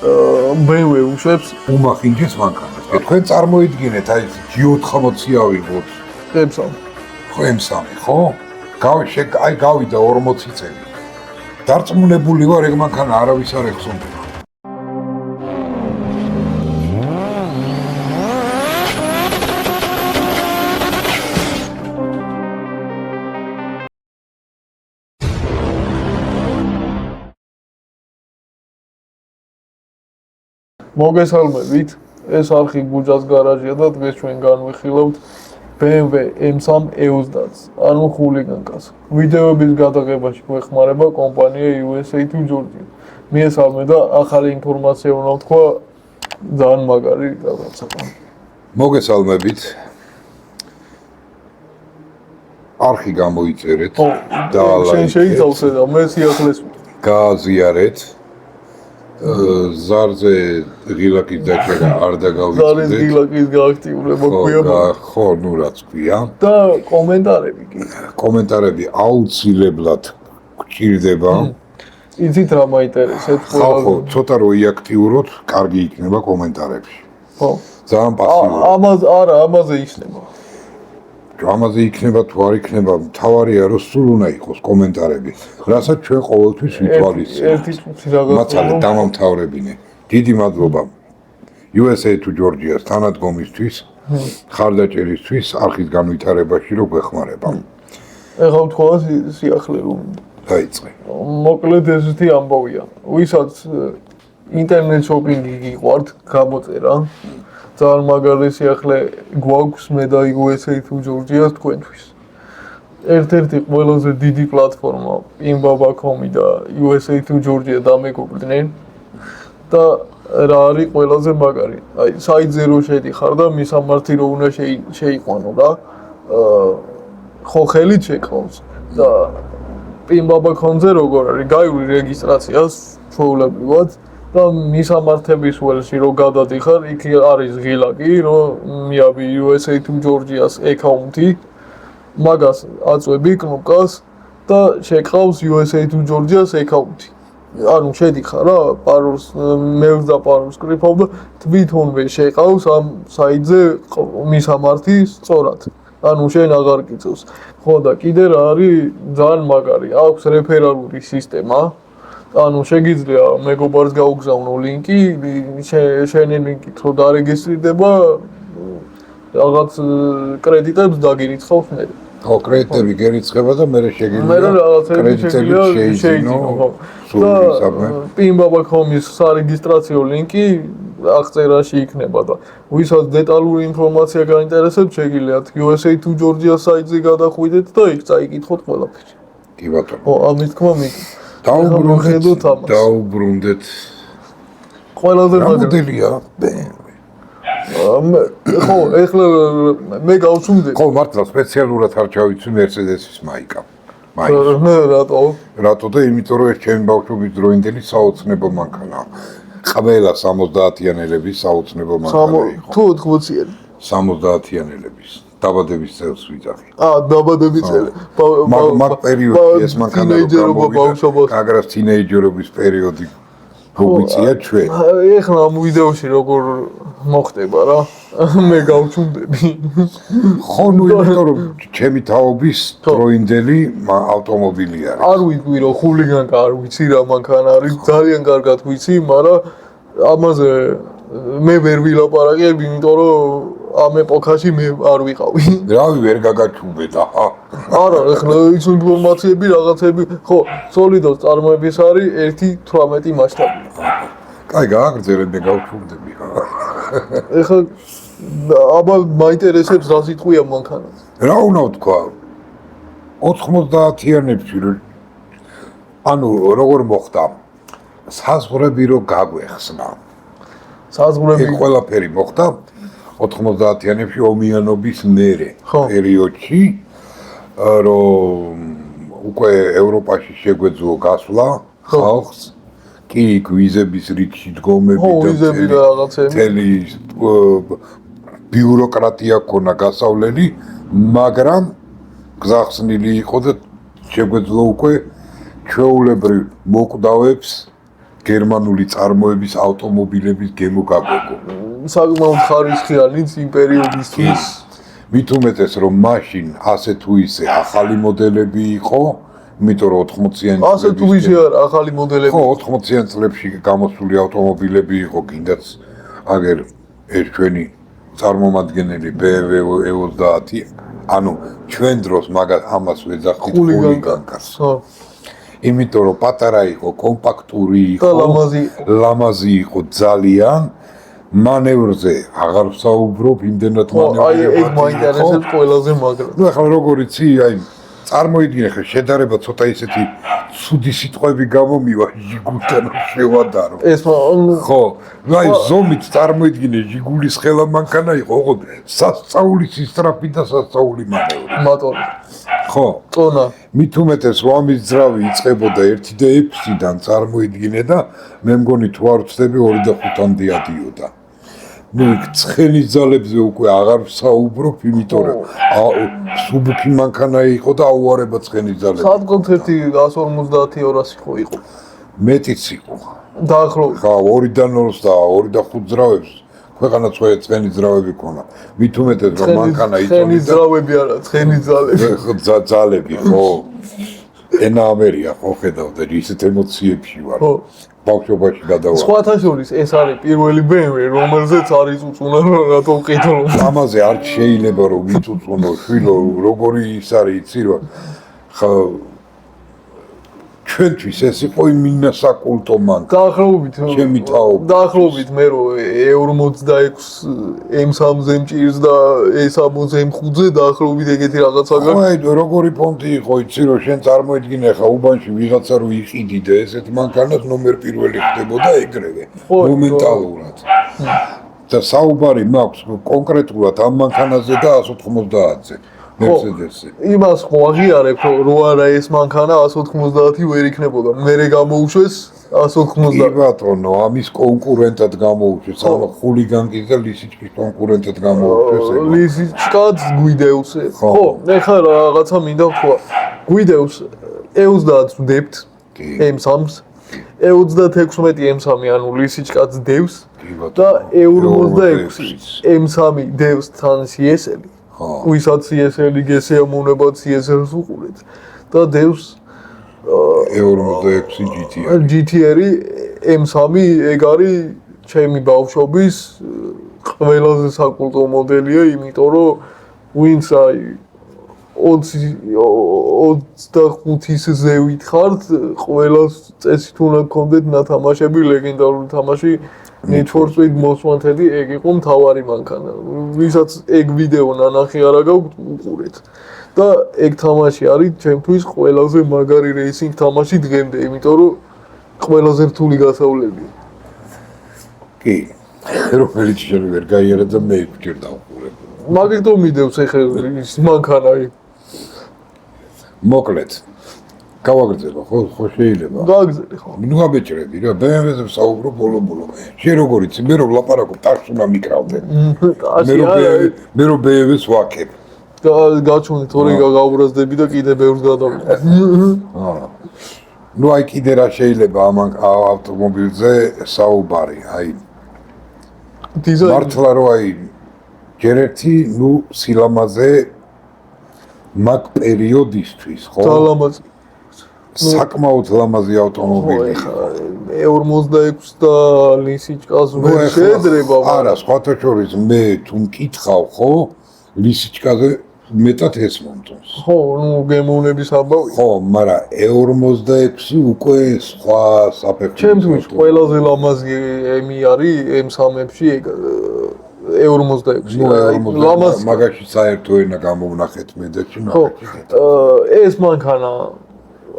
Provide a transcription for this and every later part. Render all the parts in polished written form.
BMW უშვებს უმახინჯეს მანქანას. თქვენ წარმოიდგინეთ, აი G80 ავიღოთ. M3. ხო M3, ხო? აი გავიდა 40 წელი. დარწმუნებული ვარ, ეგ მანქანა არავის არ ეხსოვნება. მოგესალმებით, ეს არხი გუჯას გარაჟია და დღეს ჩვენ განვიხილავთ BMW M3 EOS-დაც, ანუ ხულიგანკას. ვიდეოების გადაღებაში გვეხმარება კომპანია USA to Georgia. მიესალმე და ახალი ინფორმაცია უნდა ვთქვა, ძალიან მაგარი რაღაცა. მოგესალმებით. არხი გამოიწერეთ და შენ შეიცავსე და მე სიახლეს გააზიარეთ. ზარზე ღილაკის დაჭერა არ დაგავიწყდეთ. ზარის ღილაკის გააქტიურება გვია. ხო, ნუ რაც ქვია. და კომენტარები კი. კომენტარები აუცილებლად გჭირდება. იცით რა მაინტერესებს ხო, ცოტა რო იაქტიუროთ, კარგი იქნება კომენტარებში. ხო. ძალიან პასიურად. ამაზე ისნება. ამაზე იქნება თუ არ იქნება, მთავარია რომ სულ უნდა იყოს კომენტარები, რასაც ჩვენ ყოველთვის ვითვალისწინებთ. ერთი წუთი რაღაც მაცალე დამამთავრებინე. დიდი მადლობა USA to Georgia-ს თანადგომისთვის, ხარდაჭერისთვის, არხის განვითარებაში რო გვეხმარება. ეხლა ვთქვა სიახლე რომ დაიწყე. მოკლედ ესეთი ამბავია. ვისაც ინტერნეტ შოპინგი გიყვართ, გამოწერა. ძალიან მაგარი სიახლე გვაქვს მე და USA to Georgia-ს თქვენთვის. ერთ-ერთი ყველაზე დიდი პლატფორმა Inbaba.com და USA to Georgia დამეგობრდნენ და რა არის ყველაზე მაგარი. აი საიტზე რო შედიხარ და მისამართი რო უნდა შეიყვანო რა. ხო ხელით შეკავს და Inbaba.com-ზე როგორ არის? გაივლი რეგისტრაციას ჩვეულებრივად და მისამართების ველში რო გადადიხარ, იქ არის ღილაკი, რომ მიაბი USA to Georgia-ს აკაუნტი, მაგას აწვევი კნოპკას და შეკავს USA to Georgia-ს აკაუნტი. ანუ შედიხარ რა, პაროლს მეილს და პაროლს კრიფავ და თვითონვე შეყავს ამ საიტზე მისამართი სწორად. ანუ შენ აღარ გიწევს. ხო და კიდე რა არის ძალიან მაგარი, აქვს რეფერალური სისტემა. ანუ შეგიძლია მეგობარს გაუგზავნო ლინკი, შენი ლინკით რო დარეგისტრირდება, რაღაც კრედიტებს დაგირიცხავს მე. ხო, კრედიტები გერიცხება და მე შეგიძლია კრედიტები შეიძინო. და Inbaba.com-ის სარეგისტრაციო ლინკი აღწერაში იქნება და ვისაც დეტალური ინფორმაცია გაინტერესებს, შეგიძლიათ USA to Georgia საიტზე გადახვიდეთ და იქ წაიკითხოთ ყველაფერი. კი ბატონო. ხო, ამის თქმა მინდა. დაუბრუნდეთ. ყველაზე მოდელია. ხო, ეხლა მე გავჩუმდი. ხო, მართლა სპეციალურად არ ჩავიცვი Mercedes-ის მაიკა. რატო? რატო და იმიტომ რომ ეს ჩემი ბავშვობის დროინდელი საოცნებო მანქანაა. ყველა 70-იანელების საოცნებო მანქანა იყო. თუ 80-იანი. 70-იანელების. დაბადების წელს ვიძახი. დაბადების წელი. მაგ პერიოდში ეს მანქანა გაგრას თინეიჯერობის პერიოდი გუგიცია ჩვენ. ეხლა ამ ვიდეოში როგორ მოხდება რა? მე გავჩუმდები. ხო, ნუ იმიტომ რომ ჩემი თაობის დროინდელი ავტომობილი არის. არ ვიგვი რომ ხულიგანკა არ ვიცი რა მანქანა არის, ძალიან კარგად ვიცი, მაგრამ ამაზე მე ვერ ვილაპარაკებ, იმიტომ რომ ამ ეპოქაში მე არ ვიყავი. რავი ვერ გაგაჩუბე და არა, ეხლა ის ინფორმაციები რაღაცები, ხო, Solidos წარმოების არის 1.18 მასშტაბი. კაი, გააგრძელებ მე გავჩუმდები. ეხლა აბა მაინტერესებს რა სიტყვია მანქანაზე. რა უნდა ვთქვა? 90-იანებში ანუ როგორ მოხდა? საზღვრები რო გაგვეხსნა. საზღვრები ყველაფერი მოხდა 90-იანებში ომიანობის მერე პერიოდში, რომ უკვე ევროპაში შეგვეძლო გასვლა ხალხს, კი ვიზების რიგში დგომები და მთელი ბიუროკრატია ქონა გასავლელი, მაგრამ გზახსნილი იყო და შეგვეძლო უკვე ჩვეულებრივ მოკვდავებს გერმანული წარმოების ავტომობილების გემო გაგვეგო. საკმაოდ ხარისხიანიც იმ პერიოდისთვის. მით უმეტეს რომ მაშინ ასე თუ ისე ახალი მოდელები იყო, იმიტომ რომ 80-იანი ასე თუ ისე არ ახალი მოდელები. ხო, 80-იან წლებში გამოსული ავტომობილები იყო, კიდაც აგერ ეს ჩვენი წარმომადგენელი BMW E30, ანუ ჩვენ დროს მაგას ამას ვეძახით ხულიგანკას. ხო. იმიტომ რომ პატარა იყო, კომპაქტური იყო, და ლამაზი იყო ძალიან. მანევრზე აღარ ვსაუბრობ, იმდენად მანევრები. აი, ეგ მაინტერესებს ყველაზე მაგრამ. ნუ ახლა როგორ იცი, აი წარმოიდგინე ხე შედარება ცოტა ისეთი ცუდი სიტყვები გამომივა ჟიგულთან შევადარო. ეს ხო, ნუ აი ზომით წარმოიდგინე ჟიგულის ხელა მანქანა იყო, ოღონდ სასწაულის ისტრაფი და სასწაული მანევრი. მატორი. ხო. წონა. მით უმეტეს რომ ამის ძრავი იწყებოდა 1 და 6-დან წარმოიდგინე და მე მგონი თუ არ ვცდები 2 და 5-მდე ადიოდა. ნუ იქ ცხენის ძალებზე უკვე აღარ ვსაუბრობ, იმიტომ რომ სუბუქი მანქანა იყო და აუარება ცხენის ძალებზე. საკონცერტი 150-200 ხო იყო. მეტიც იყო. დაახლოებით. ხა 2-დან 2 და 2 და 5 ძრავებს ქვეყანაც ხო ცხენის ძრავები ქონა. მით უმეტეს რომ მანქანა ცხენის ძრავები არა, ცხენის ძალები. ძალები ხო. ენა ამერია ხო ხედავდა ისეთ ემოციებში ვარ. ხო. ბავშვობაში გადავალ. სხვათა შორის ეს არის პირველი BMW, რომელზეც არის უწუნა რატო ვყიდო. ამაზე არ შეიძლება რომ ვიწუწუნო შვილო, როგორი ის არის იცი რა. ხა ჩვენთვის ეს იყო იმინა საკულტო მანქანა. დაახლოებით. ჩემი თაობა. დაახლოებით მე რომ E46 M3-ზე მჭირს და E60-ზე M5-ზე დაახლოებით ეგეთი რაღაცა გაქვს. აი როგორი პონტი იყო იცი რომ შენ წარმოიდგინე ხა უბანში ვიღაცა რო იყიდი და ესეთ მანქანას ნომერ პირველი ხდებოდა ეგრევე მომენტალურად. და საუბარი მაქვს კონკრეტულად ამ მანქანაზე და 190-ზე. Mercedes-ი. იმას ხო აღიარებ რომ რო არა ეს მანქანა 190 ვერ იქნებოდა. მერე გამოუშვეს 190. კი ბატონო, ამის კონკურენტად გამოუშვეს, ანუ ხულიგანკის და ლისიჩკის კონკურენტად გამოუშვეს. ლისიჩკაც გვიდევს. ხო, ეხლა რაღაცა მინდა ვთქვა. გვიდევს E30-ს ვდებთ M3-ს. E36 M3 ანუ ლისიჩკაც დევს და E46 M3 დევს თან CSL. ვისაც CSL-ი გესიამონება CSL-ს უყურეთ და დევს E46 GTR. GTR-ი M3 ეგ არის ჩემი ბავშვობის ყველაზე საკულტო მოდელია, იმიტომ რომ ვინც აი 25-ის ზევით ხართ, ყველას წესით უნდა გქონდეთ ნათამაშები, ლეგენდარული თამაში Need for Speed Most Wanted-ი ეგ იყო მთავარი მანქანა. ვისაც ეგ ვიდეო ნანახი არა გაქვთ, უყურეთ. და ეგ თამაში არის ჩემთვის ყველაზე მაგარი რეისინგ თამაში დღემდე, იმიტომ რომ ყველაზე რთული გასავლებია. კი. რომელიც შენ ვერ გაიარა და მე ვჭირ დავყურებ. მაგითო მიდევს ეხლა ის მანქანა. მოკლედ. გავაგრძელო, ხო შეიძლება. გააგრძელე ხო. ნუ გაბეჭრები რა, BMW-ზე ვსაუბრობ ბოლო-ბოლო. შენ როგორ იცი, მე რომ ლაპარაკობ, ტაშს უნდა მიკრავდე. მე რომ BMW-ს ვაკებ. გაჩვენე თორე გაუბრაზდები და კიდე ბევრს გადავიდე. ნუ აი კიდე რა შეიძლება ამ ავტომობილზე საუბარი, აი მართლა რომ აი ჯერ ერთი ნუ სილამაზე მაგ პერიოდისთვის, ხო? ლამაზი. საკმაოდ ლამაზი ავტომობილი. E46 და ლისიჩკას ვერ შეედრება. არა, სხვათა შორის მე თუ მკითხავ, ხო? ლისიჩკაზე მეტად ეს მომწონს. ხო, ნუ გემოვნების ამბავი. ხო, მაგრამ E46 უკვე სხვა საფეხური. ჩემთვის ყველაზე ლამაზი ემი არის M3-ებში E46. ლამაზი. მაგაში საერთო ენა გამოვნახეთ მე და ჩინო. ხო, ეს მანქანა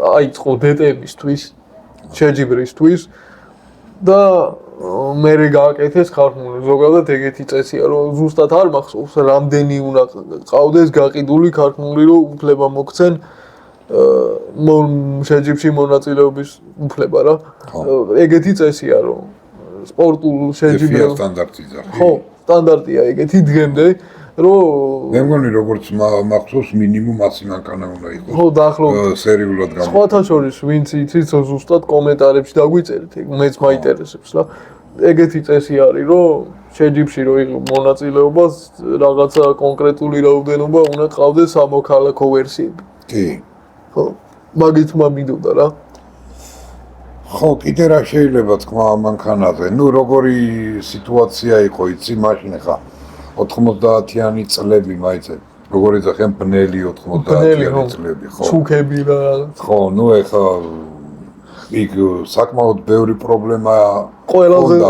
აიწყო DTM-ისთვის, შეჯიბრისთვის და მე გააკეთეს ხარკმული. ზოგადად ეგეთი წესია, რომ ზუსტად არ მახსოვს რამდენი უნდა ყავდეს გაყიდული ხარკმული, რომ უფლება მოგცენ შეჯიბრში მონაწილეობის უფლება რა. ეგეთი წესია, რომ სპორტულ შეჯიბრში სტანდარტი ძახი. ხო, სტანდარტია ეგეთი დღემდე. რომ მე მგონი როგორც მახსოვს მინიმუმ 100 მანქანა უნდა იყოს. ხო დაახლოებით სერიულად გამო. სხვათა შორის ვინც იცით ზუსტად კომენტარებში დაგვიწერეთ, მეც მაინტერესებს რა. ეგეთი წესი არის, რომ შეჯიბში რო იყო მონაწილეობას რაღაცა კონკრეტული რაოდენობა უნდა ყავდეს სამოქალაქო ვერსიები. კი. ხო, მაგით მომიდოდა რა. ხო, კიდე რა შეიძლება თქვა ამ მანქანაზე? ნუ როგორი სიტუაცია იყო, იცი, მაშინ ხა 90-იანი წლები მაიცე. როგორი ძახენ ბნელი 90-იანი წლები, ხო. ჩუქები რა. ხო, ნუ ეხა იქ საკმაოდ ბევრი პრობლემა ყველაზე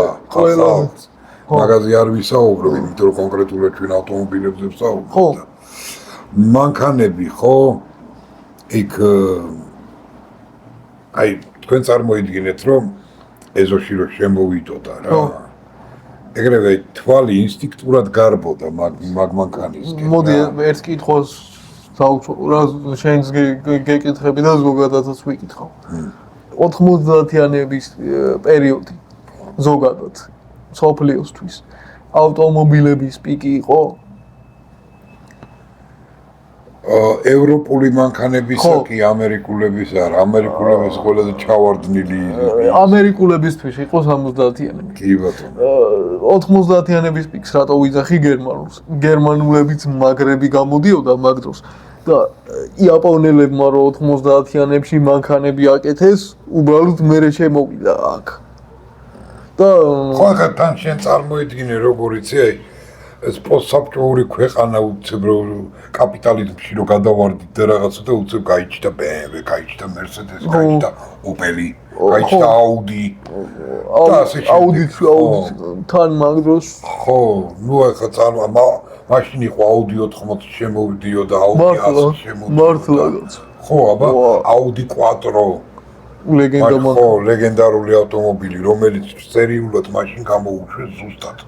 მაგაზე არ ვისაუბრებ, იმიტომ რომ კონკრეტულად ჩვენ ავტომობილებზე ვსაუბრობთ. ხო. მანქანები, ხო? იქ აი თქვენ წარმოიდგინეთ, რომ ეზოში რო შემოვიდოდა რა. ეგრევე თვალი ინსტინქტურად გარბოდა მაგ მანქანისკენ. მოდი ერთ კითხვას დავუწყო რა, შენს გეკითხები და ზოგადადაც ვიკითხავ. 90-იანების პერიოდი ზოგადად სოფლიოსთვის ავტომობილების პიკი იყო? ევროპული მანქანებისა კი ამერიკულების არა, ამერიკულების ყველაზე ჩავარდნილი. ამერიკულებისთვის იყო 70-იანები. კი ბატონო. 90-იანების პიკს რატო ვიძახი გერმანულს? გერმანულებიც მაგრები გამოდიოდა მაგ დროს და იაპონელებმა რო 90-იანებში მანქანები აკეთეს, უბრალოდ მერე შემოვიდა აქ. და ხო ახლა თან შენ წარმოიდგინე როგორ იცი აი ეს პოსტსაბჭოური ქვეყანა უცებრ კაპიტალიზმში რო გადავარდით და რაღაცა და უცებ გაიჩნდა BMW, გაიჩნდა Mercedes, გაიჩნდა Opel, გაიჩნდა Audi. Audi თან მაგ დროს ხო, ნუ ახლა მაშინ იყო Audi 80 შემოვიდიოდა, Audi 100 შემოვიდიოდა. მართლა. ხო, აბა Audi Quattro ლეგენდარული ავტომობილი, რომელიც სერიულად მაშინ გამოუშვეს ზუსტად.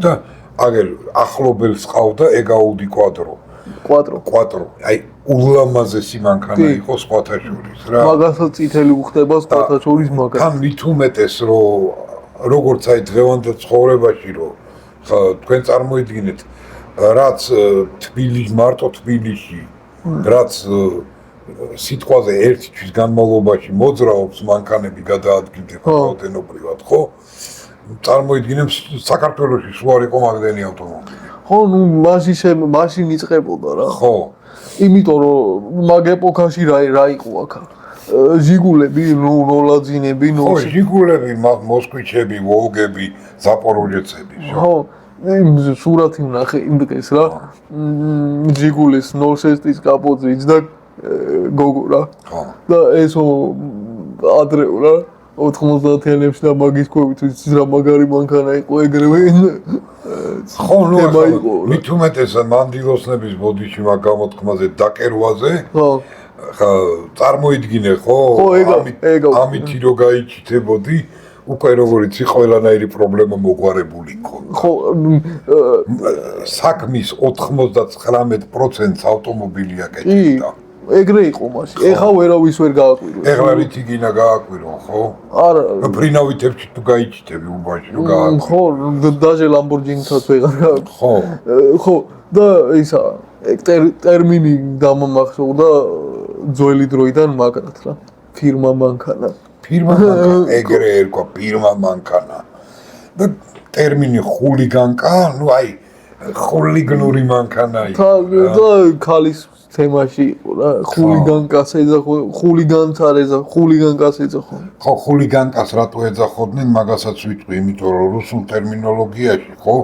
და აგერ ახლობელს ყავდა ეგ Audi Quattro. აი ულამაზესი მანქანა იყო სხვათა შორის რა. მაგასაც წითელი უხდება სხვათა შორის მაგას. თან მით უმეტეს რომ როგორც აი დღევანდელ ცხოვრებაში რომ თქვენ წარმოიდგინეთ რაც მარტო თბილისში რაც სიტყვაზე ერთი თვის განმავლობაში მოძრაობს მანქანები გადაადგილდება რაოდენობრივად, ხო? წარმოიდგინე საქართველოში სულ არ იყო მაგდენი ავტომობილი. ხო, ნუ მაშინ იწყებოდა რა. ხო. იმიტომ რომ მაგ ეპოქაში რა იყო აქ? ჟიგულები, როლაძინები, ხო, ჟიგულები, მოსკვიჩები, ვოლგები, ზაპოროჟეცები. ხო. სურათი ვნახე იმ დღეს რა. ჟიგულის 06-ის კაპოტზეც და გოგო რა. ხო. და ესო ადრეო რა. 90-იანებში და მაგის კვებით ვიცი რა მაგარი მანქანა იყო ეგრევე. ხო, ნუ მით უმეტესად მანდილოსნების ბოდიში მაგ გამოთქმაზე დაკერვაზე. ხო. ხა წარმოიდგინე ხო? ამითი რო გაიჩიტებოდი, უკვე როგორიც ყველანაირი პრობლემა მოგვარებული ქონდა. ხო, საქმის 99% ავტომობილი აკეთებდა. ეგრე იყო მაშინ. ეხა ვერავის ვერ გააკვირვა. ეხლა რითი გინა გააკვირვა, ხო? არა. ფრინავითებში თუ გაიჩიტები უბანში რო გააკვირვა. ხო, დაჟე ლამბორჯინიცაც ვეღარ გააკვირვა. ხო. ხო, და ისა ტერმინი დამამახსოვრდა ძველი დროიდან მაგრად რა. ფირმა მანქანა. ეგრე ერქვა ფირმა მანქანა. და ტერმინი ხულიგანკა, ნუ აი ხულიგნური მანქანა იყო. და ქალის თემაში იყო რა, ხულიგანკას ეძახო, ხულიგანკას ეძახო. ხო, ხულიგანკას რატო ეძახოდნენ, მაგასაც ვიტყვი, იმიტომ რომ რუსულ ტერმინოლოგიაში ხო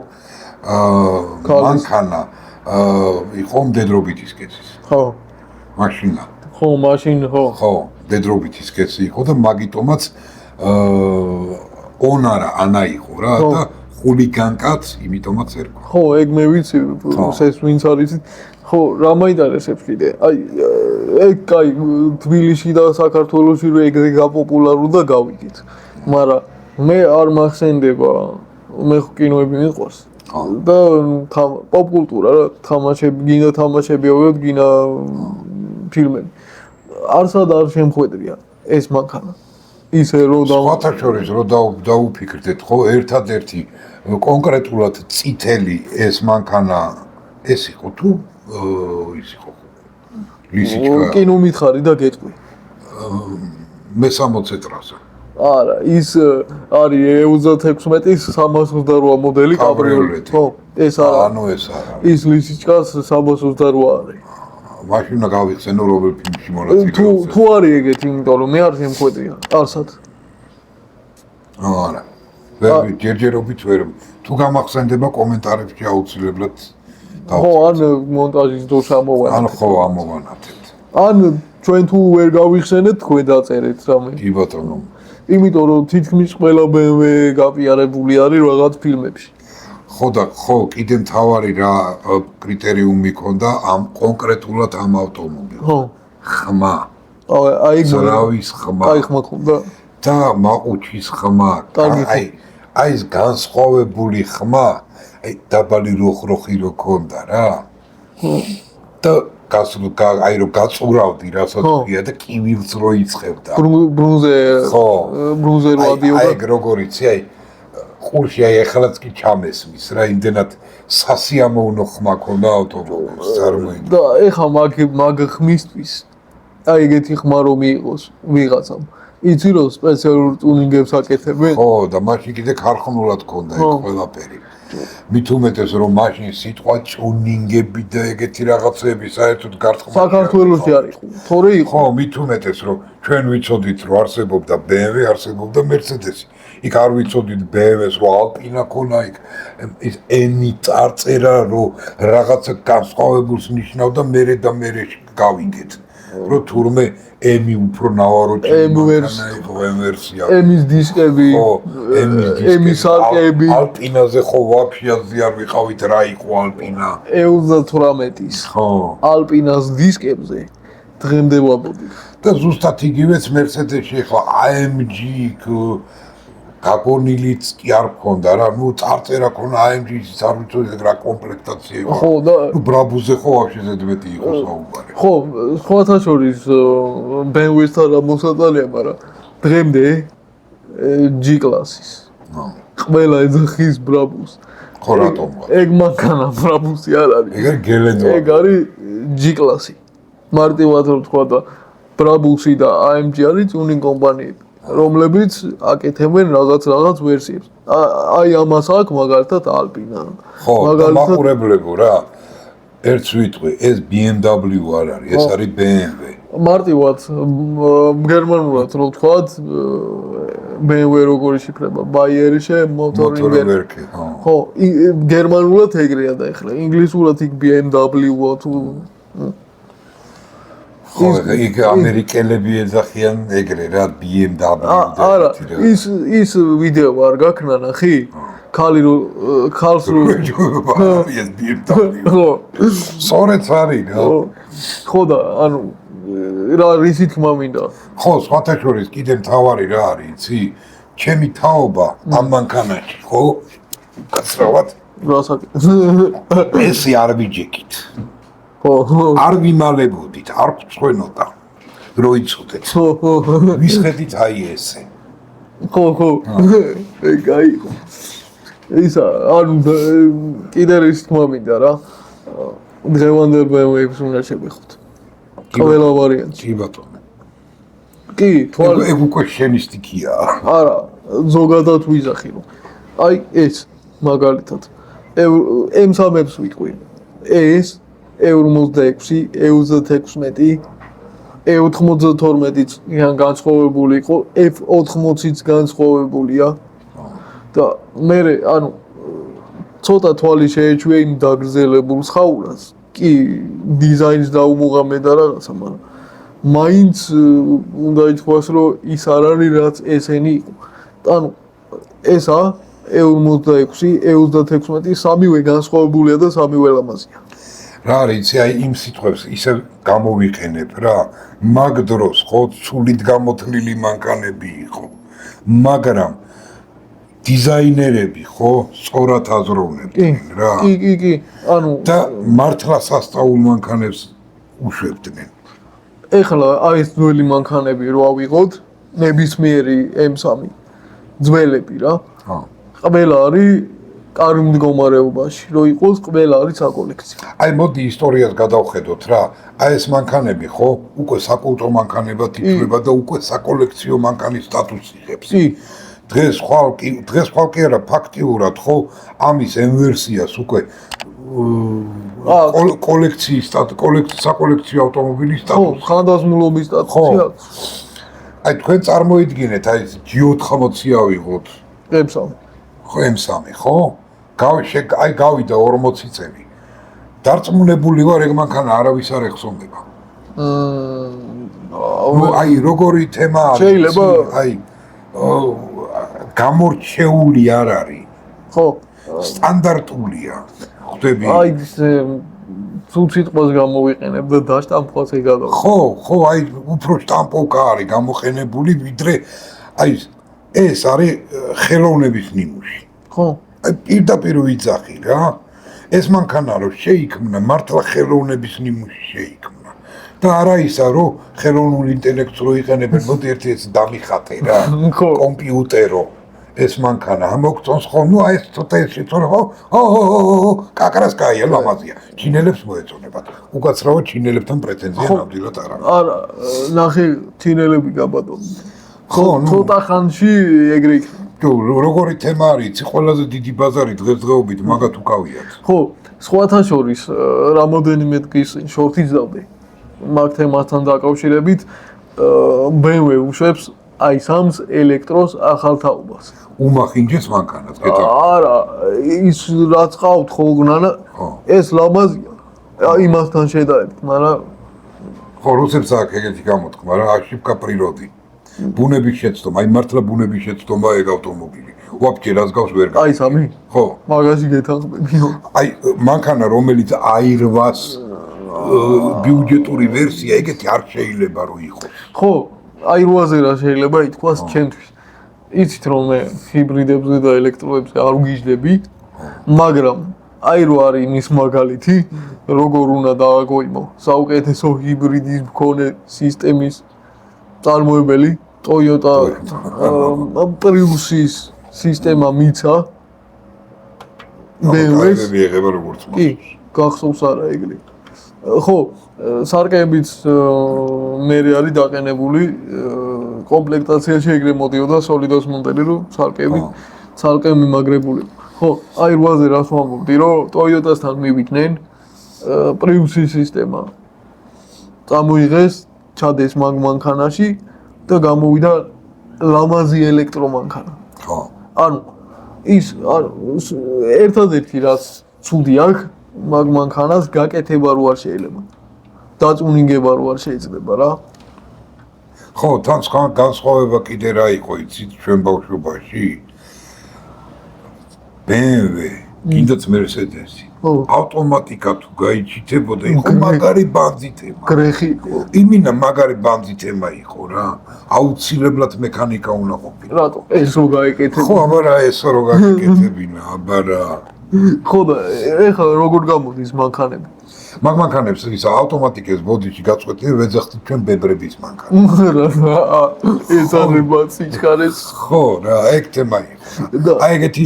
მანქანა იყო მდედრობითის კეცის. ხო. მაშინა. ხო, მაშინ ხო. ხო, მდედრობითის კეცი იყო და მაგიტომაც ონარა ანა იყო რა და ხულიგანკაც იმიტომაც ერქვა. ხო, ეგ მე ვიცი, ეს ვინც არის ხო, რა მაინტერესებს კიდე? აი, ეგ კაი, თბილისში და საქართველოში რო ეგრე გაპოპულარული და გავიგეთ. მაგრამ მე არ მახსენდება, მე კინოები მიყვარს. და პოპ კულტურა რა, თამაშები, გინდა თამაშები ავიღოთ, გინდა ფილმები. არსად არ შემხვედრია ეს მანქანა. ისე რომ სხვათა შორის რო დაუფიქრდეთ, ხო, ერთადერთი კონკრეტულად წითელი ეს მანქანა ეს იყო თუ ის იყო ლისიჩკა კინო მითხარი და გეტყვი. მე-60 წრაზე. არა, ის არის E36-ის 328 მოდელი კაბრიოლეტი. ხო, ეს არა. ანუ ეს არა. ის ლისიჩკას 328 არის. მაშინ უნდა გავიხსენო რომელ ფილმში მონაწილეობს. თუ არის ეგეთი, იმიტომ რომ მე არ შემხვედრია, არსად. არა. ჯერჯერობით ვერ. თუ გამახსენდება კომენტარებში აუცილებლად ხო, ან მონტაჟის დროს ამოვანათ. ან ხო ამოვანათეთ. ან ჩვენ თუ ვერ გავიხსენეთ, თქვენ დაწერეთ რამე. კი ბატონო. იმიტომ რომ თითქმის ყველა BMW გაპიარებული არის რაღაც ფილმებში. ხო და ხო, კიდე მთავარი რა კრიტერიუმი ქონდა ამ კონკრეტულად ამ ავტომობილს. ხო. ხმა. აი ზრავის ხმა. აი ხმა ქონდა. და მაყუჩის ხმა. აი ეს განსხვავებული ხმა, აი დაბალი როხროხი რო ქონდა რა. და აი რომ გაწურავდი რასაც ქვია და კივილს რო იწყებდა. ბრუნზე ხო. ბრუნზე რო ადიოდა. აი როგორიც აი ყურში აი ეხლაც კი ჩამესმის რა იმდენად სასიამოვნო ხმა ქონდა ავტომობილს წარმოიდგინე. და ეხა მაგ ხმისთვის აი ეგეთი ხმა რომ მიიღოს ვიღაცამ. იცი რომ სპეციალურ ტუნინგებს აკეთებენ? ხო და მაშინ კიდე ქარხნულად ქონდა ეს ყველაფერი. მით უმეტეს რომ მაშინ სიტყვა ტუნინგები და ეგეთი რაღაცები საერთოდ გარტყმული საქართველოში არის თორე იყო. ხო, მით უმეტეს რომ ჩვენ ვიცოდით რომ არსებობდა BMW, არსებობდა Mercedes. იქ არ ვიცოდით BMW-ს რომ Alpina ქონა იქ ის ენი წარწერა რომ რაღაცა განსხვავებულს ნიშნავდა მერე და მერე გავიგეთ. რომ თურმე ემი უფრო ნავაროჭი ვერსია. ემის დისკები, ემის არკები. ალპინაზე ხო ვაფშე არ ვიყავით რა იყო ალპინა. E38-ის. ხო. ალპინას დისკებზე დღემდე ვაბოდით. და ზუსტად იგივეც Mercedes-ში ხო AMG გაგონილიც კი არ ქონდა რა, ნუ წარწერა ქონა AMG-ს არ ვიცოდი რა კომპლექტაცია იყო. ხო და ბრაბუზე ხო ვაფშე ზედმეტი იყო საუბარი. ხო, სხვათა შორის BMW-სთან რა მოსაწალეა, მაგრამ დღემდე G-კლასის. ყველა ეძახის ბრაბუს. ხო რატომ? ეგ მანქანა ბრაბუსი არ არის. ეგ გელენძო. ეგ არის G-კლასი. მარტივად რომ თქვა და ბრაბუსი და AMG არის ტუნინგ კომპანიები. რომლებიც აკეთებენ რაღაც ვერსიებს. აი ამას აქვს მაგალითად Alpina. ხო, მაყურებლებო რა. ერთს ვიტყვი, ეს BMW არ არის, ეს არის BMW. მარტივად გერმანულად რომ ვთქვათ, BMW როგორი შიფრება? Bayerische Motorenwerk. ხო, გერმანულად ეგრეა და ეხლა ინგლისურად იქ BMW თუ ხო, იქ ამერიკელები ეძახიან ეგრე რა BMW და არა, ის ვიდეო არ გაქნა ნახი? ქალს რო ეს BMW. ხო. სწორედ არის რა. ხო და ანუ რა რისი თქმა მინდა? ხო, სხვათა შორის კიდე მთავარი რა არის, იცი? ჩემი თაობა ამ მანქანაში, ხო? გასრავად. ესე არ ვიჯეკით. არ ვიმალებოდით, არ ვწვენოდა. რო იცოდეთ. ვისხედით აი ესე. ხო. ეგ აიყო. ისა ანუ კიდე ის თქმა მინდა რა. დღევანდელ BMW-ს უნდა შევეხოთ. ყველა ვარიანტი. კი ბატონო. კი, თვალ ეგ უკვე შენი სტიქია. არა, ზოგადად ვიზახი რომ. აი ეს მაგალითად M3-ებს ვიტყვი. ეს E46, E36, E92-იც განსხვავებული იყო, F80-იც განსხვავებულია. და მე ანუ ცოტა თვალი შეეჩვია იმ დაგრძელებულ ხაურას. კი, დიზაინს დაუმოღამე და რაღაცა, მაგრამ მაინც უნდა ითქვას, რომ ის არ არის რაც ესენი იყო. ანუ ესა E46, E36 სამივე განსხვავებულია და სამივე ლამაზია. რა არის, აი იმ სიტყვებს ისე გამოვიყენებ რა. მაგ დროს ხო სულით გამოთლილი მანქანები იყო. მაგრამ დიზაინერები ხო სწორად აზროვნებდნენ რა. კი. ანუ და მართლა სასწაულ მანქანებს უშვებდნენ. ეხლა აი ეს ძველი მანქანები რო ავიღოთ, ნებისმიერი M3 ძველები რა. ყველა არის კარგ მდგომარეობაში, რომ იყოს ყველა არის საკოლექციო. აი მოდი ისტორიას გადავხედოთ რა. აი ეს მანქანები ხო, უკვე საკულტო მანქანებად ითვლება და უკვე საკოლექციო მანქანის სტატუსს იღებს. კი. დღეს ხვალ კი არა, ფაქტიურად ხო, ამის M ვერსიას უკვე კოლექციის საკოლექციო ავტომობილის ხო, სტატუსი. ხანდაზმულობის სტატუსი აქვს. აი თქვენ წარმოიდგინეთ, აი G80 ავიღოთ. M3. ხო, M3, ხო? აი გავიდა 40 წელი. დარწმუნებული ვარ, ეგ მანქანა არავის არ ეხსოვნება. აი როგორი თემა არის? შეიძლება აი გამორჩეული არ არის. ხო. სტანდარტულია. ხვდები? აი თუ სიტყვას გამოვიყენებ და დაშტამპოს ეგადა. ხო, აი უფრო შტამპოვკა არის გამოყენებული, ვიდრე აი ეს არის ხელოვნების ნიმუში. ხო. აი პირდაპირ ვიძახი რა. ეს მანქანა რო შეიქმნა, მართლა ხელოვნების ნიმუში შეიქმნა. და არა ისა რომ ხელოვნურ ინტელექტს რო იყენებენ, მოდი ერთი ეს დამიხატე რა. კომპიუტერო ეს მანქანა მოგწონს ხო? ნუ აი ეს ცოტა ეს შეცვალე ხო? კაკრას კაია ლამაზია. ჩინელებს მოეწონებათ. უკაცრავად ჩინელებთან პრეტენზია ნამდვილად არ აქვს. არა, ნახე ჩინელები გაბატონდნენ. ხო, ცოტა ხანში ეგრე იქნება. თუ როგორი თემა არის, ყველაზე დიდი ბაზარი დღესდღეობით მაგათ უკავიათ. ხო, სხვათა შორის რამოდენიმე დღის წინ შორთიც დავდე. მაგ თემასთან დაკავშირებით BMW უშვებს i3-ს ელექტროს ახალ თაობას. უმახინჯეს მანქანას გეტყვი. არა, ის რაც ყავთ ხო გნანა, ეს ლამაზია. იმასთან შედარებით, მაგრამ ხო, რუსებს აქ ეგეთი გამოთქმა რა, აშიფკა პრიროდი. ბუნების შეცდომა, აი მართლა ბუნების შეცდომა ეგ ავტომობილი. ვაფშე რას გავს ვერ გავს. i3? ხო. მაგაში გეთანხმებიო. აი მანქანა რომელიც i8-ს ბიუჯეტური ვერსია, ეგეთი არ შეიძლება რომ იყოს. ხო, i8-ზე რა შეიძლება ითქვას ჩემთვის. იცით რომ მე ჰიბრიდებზე და ელექტროებზე არ ვგიჟდები, მაგრამ i8 არის მის მაგალითი, როგორ უნდა დააგოიმო საუკეთესო ჰიბრიდის მქონე სისტემის წარმოებელი Toyota Prius-ის სისტემა მიცა BMW-ს. მიიღება როგორც კი, გახსოვს არა ეგრე. ხო, სარკეებიც მე არის დაყენებული კომპლექტაციაში ეგრე მოდიოდა Solidos მოდელი რომ სარკე მიმაგრებული. ხო, აი 8-ზე რას ვამბობდი რომ Toyota-სთან მივიდნენ Prius-ის სისტემა. წამოიღეს, ჩადეს მაგ მანქანაში და გამოვიდა ლამაზი ელექტრომანქანა. ხო. ანუ ის ერთადერთი რაც ცუდი აქვს მაგ მანქანას გაკეთება რო არ შეიძლება. დაწუნინგება რო არ შეიძლება რა. ხო, თან განსხვავება კიდე რა იყო, იცით ჩვენ ბავშვობაში? BMW, კიდეც Mercedes-ი. ავტომატიკა თუ გაიჩიტებოდა, იყო მაგარი ბანძითემა. გრეხი იყო. იმინა მაგარი ბანძითემა იყო რა. აუცილებლად მექანიკა უნდა ყოფილიყო. რატო? ეს რო გაეკეთებინა. ხო, აბარა ეს რო გაეკეთებინა, აბარა. ხო და ეხლა როგორ გამოდის მანქანები? მაგ მანქანებს ის ავტომატიკის ბოდიში გაწყვეტილი ვეძახთ ჩვენ ბებრების მანქანა. ეს აღება სიჩქარეს. ხო რა, ეგ თემა იყო. აი ეგეთი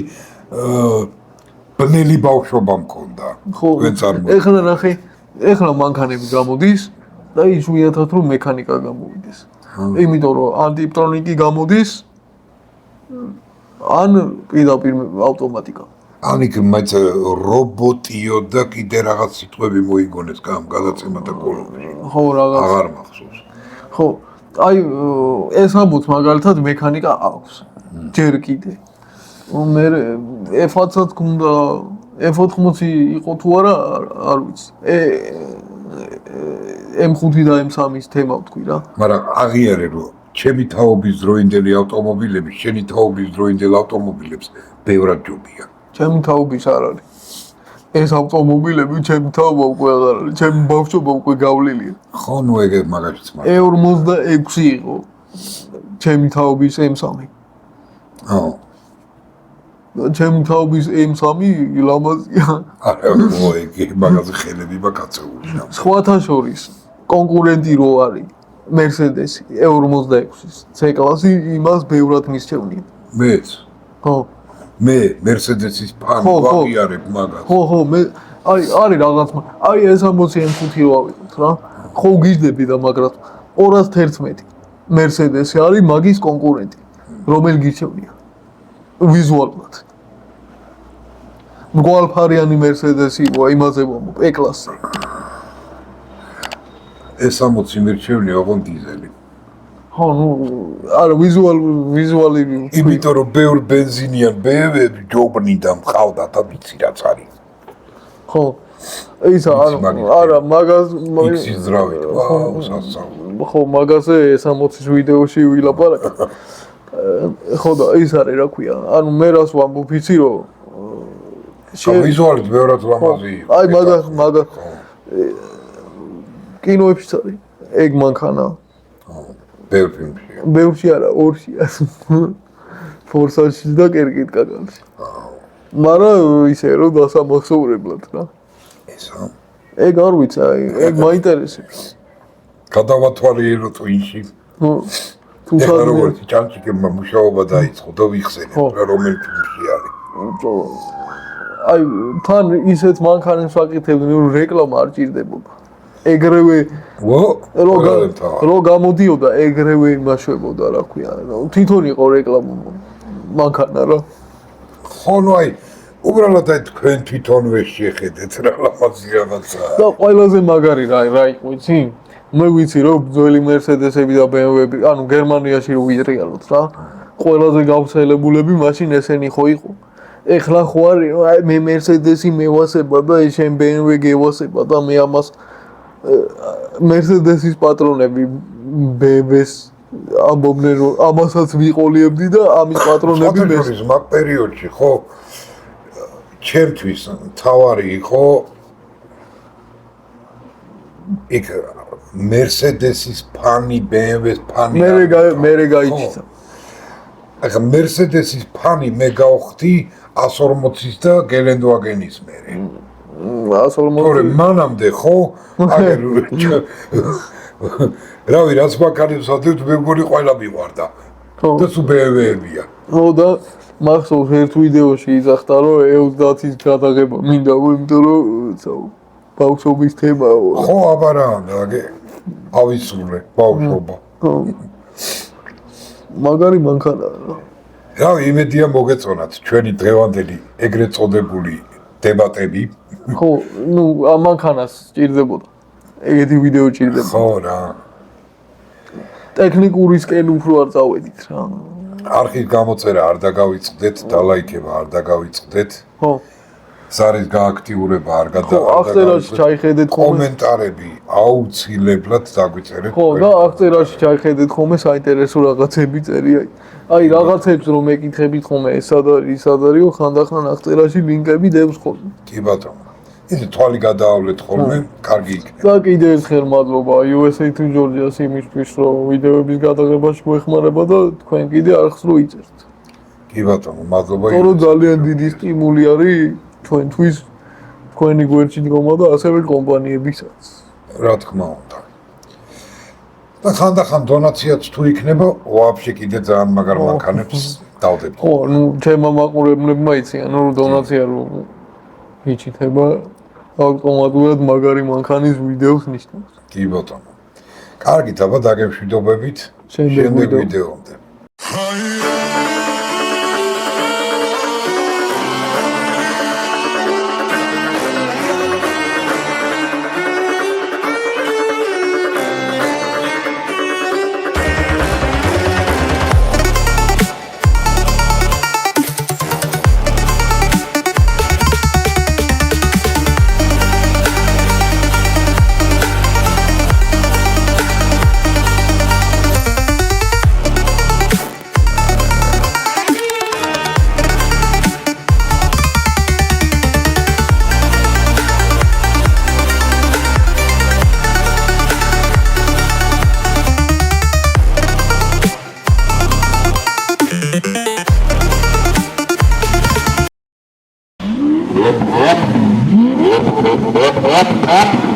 ბნელი ბავშვობა მქონდა. ხო, წარმოიდგინე. ეხლა ნახე, ეხლა მანქანები გამოდის და იშვიათად რომ მექანიკა გამოვიდეს. იმიტომ რომ ანტიპტრონიკი გამოდის ან პირდაპირ ავტომატიკა. ანიქ მეც რობოტიო და კიდე რაღაც სიტყვები მოიგონეს გადაცემათა კოლონში. ხო, რაღაც. აღარ მახსოვს. ხო, აი ეს ამბობთ მაგალითად მექანიკა აქვს. ჯერ კიდე. მე F-საც გუნდა F80 იყო თუ არა, არ ვიცი. M5 და M3-ის თემა ვთქვი რა. მაგრამ აღიარე რომ ჩემი თაობის დროინდელი ავტომობილები, შენი თაობის დროინდელ ავტომობილებს ბევრად ჯობია. ჩემი თაობის არ არის. ეს ავტომობილები ჩემი თაობა უკვე აღარ არის. ჩემი ბავშვობა უკვე გავლილია. ხო, ნუ ეგ მაგაშიც მაგ. E46 იყო ჩემი თაობის M3. ხო. ჩემი თაობის M3 ლამაზია. არა, მოიგე, მაგაზე ხელები მაკაცებული. სხვათა შორის კონკურენტი რო არის Mercedes E46-ის C-კლასი იმას ბევრად მისჩევნია. მეც. ხო. მე Mercedes-ის ფანი ხო, ხო. ვაღიარებ მაგას. ხო, მე არის რაღაც ეს 65 რო ავიღოთ რა. ხო გიждები და მაგრამ 211 Mercedes-ი არის მაგის კონკურენტი. რომელი გიჩვენია? ვიზუალურად. მგვალფარიანი Mercedes-ი იმაზე ვამბობ, E-კლასზე. ეს 60 მირჩევნია ოღონდ დიზელი. ხო, არა ვიზუალი იმიტომ რომ ბევრ ბენზინიან BMW-ები ჯობნიდან მყავდა და ვიცი რაც არის. ხო. ისა არა მაგას X-ის ძრავით. ვაუ, სასწაული. ხო, მაგაზე 60-ის ვიდეოში ვილაპარაკე. ხო და ის არის რა ქვია. ანუ მე რას ვამბობ იცი რომ ვიზუალით ბევრად ლამაზი იყო. აი მაგას კინოებში არის. ეგ მანქანა. ბევრ ფილმში. ბევრში არა, ორშია. ფორსაჟში და კერკით კაკალში. მაგრამ ისე რომ დასამახსოვრებლად რა. ესა. ეგ არ ვიცი, ეგ მაინტერესებს. გადავათვალიერო twin-ში. ეხლა როგორც ჩანჩიკებმა მუშაობა დაიწყო და ვიხსენებ რა რომელი ფილმში არის. აი თან ისეთ მანქანებს ვაკეთებდნენ რომ რეკლამა არ ჭირდებოდა. ეგრევე რო გამოდიოდა ეგრევე იმაშვებოდა რა ქვია. თვითონ იყო რეკლამა მანქანა რა. ხო ნუ აი უბრალოდ აი თქვენ თვითონვე შეხედეთ რა ლამაზი რაღაცაა. და ყველაზე მაგარი რა იყო იცი? მე ვიცი რომ ძველი Mercedes-ები და BMW-ები, ანუ გერმანიაში რო ვიტრიალოთ რა. ყველაზე გავრცელებულები მაშინ ესენი ხო იყო. ეხლა ხო არის რომ აი მე Mercedes-ი მევასება და შენ BMW გევასება და მე ამას Mercedes-ის პატრონები BMW-ს ამბობდნენ რომ ამასაც ვიყოლიებდი და ამის პატრონები მე მაგ პერიოდში ხო ჩემთვის თავარი იყო იქ Mercedes-ის ფანი, BMW-ის ფანი. მე გაიჩიცა. ახლა Mercedes-ის ფანი მე გავხდი 140-ის და Geländewagen-ის მერე. 140. თორე მანამდე ხო აგერ რავი რაც მანქანებს ვადევთ მე მგონი ყველა მიყვარდა. და სულ BMW-ებია. ხო და მახსოვს ერთ ვიდეოში იძახდა რომ E30-ის გადაღება მინდა, იმიტომ რომ ბავშვობის თემაა. ხო აბა რა ავისურვე ბავშვობა. მაგარი მანქანაა. რავი იმედია მოგეწონათ ჩვენი დღევანდელი ეგრეთ წოდებული დებატები. ხო, ნუ ამ მანქანას ჭირდებოდა. ეგეთი ვიდეო ჭირდებოდა. ხო რა. ტექნიკურისკენ უფრო არ წავედით რა. არხის გამოწერა არ დაგავიწყდეთ, დალაიქება არ დაგავიწყდეთ. ხო. ზარის გააქტიურება არ ხო, აღწერაში ჩაიხედეთ ხოლმე. კომენტარები აუცილებლად დაგვიწერეთ. ხო, და აღწერაში ჩაიხედეთ ხოლმე საინტერესო რაღაცები წერია. აი რაღაცებს რომ მეკითხებით ხოლმე ეს სად არისო, ხანდახან აღწერაში ლინკები დევს ხოლმე. კი ბატონო. ისე თვალი გადაავლეთ ხოლმე, კარგი იქნება. და კიდევ ერთხელ მადლობა USA to Georgia-ს იმისთვის, რომ ვიდეოების გადაღებაში მოეხმარება და თქვენ კიდე არხს რო იწერთ. კი ბატონო, მადლობა. თორე ძალიან დიდი სტიმული არის ჩვენთვის თქვენი გვერდში დგომა და ასევე კომპანიებისაც. რა თქმა უნდა. და ხანდახან დონაციაც თუ იქნება, ვაფშე კიდე ძალიან მაგარ მანქანებს დავდებთ. ხო, ნუ ჩემმა მაყურებლებმა იციან, რომ დონაცია რო მიჩითება ავტომატურად მაგარი მანქანის ვიდეოს ნიშნავს. კი ბატონო. კარგით, აბა დაგემშვიდობებით შემდეგ ვიდეომდე. What?